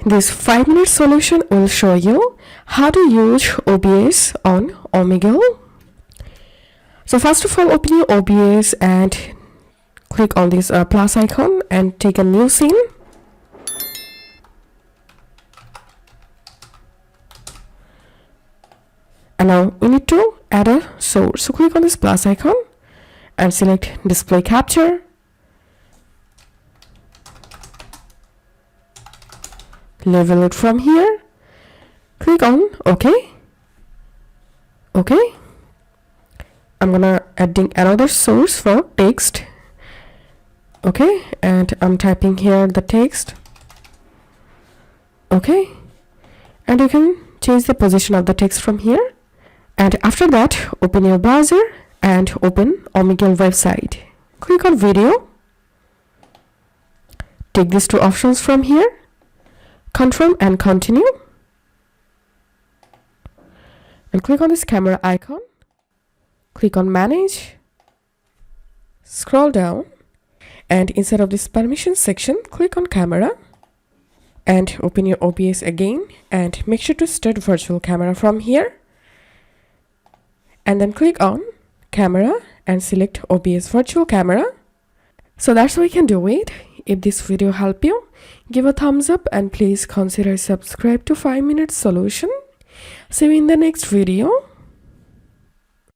This 5-minute solution will show you how to use OBS on Omegle. So first of all, open your OBS and click on this plus icon and take a new scene. And now we need to add a source. So click on this plus icon and select display capture. Level it from here. Click on OK. OK. I'm gonna adding another source for text. Okay, and I'm typing here the text. Okay, and you can change the position of the text from here. And after that, open your browser and open Omegle website. Click on video. Take these two options from here. Confirm and continue. And click on this camera icon. Click on manage. Scroll down. And inside of this permission section, click on camera. And open your OBS again. And make sure to start virtual camera from here. And then click on camera and select OBS virtual camera. So that's how you can do it. If this video helped you, give a thumbs up and please consider subscribe to 5-minute solution. See you in the next video.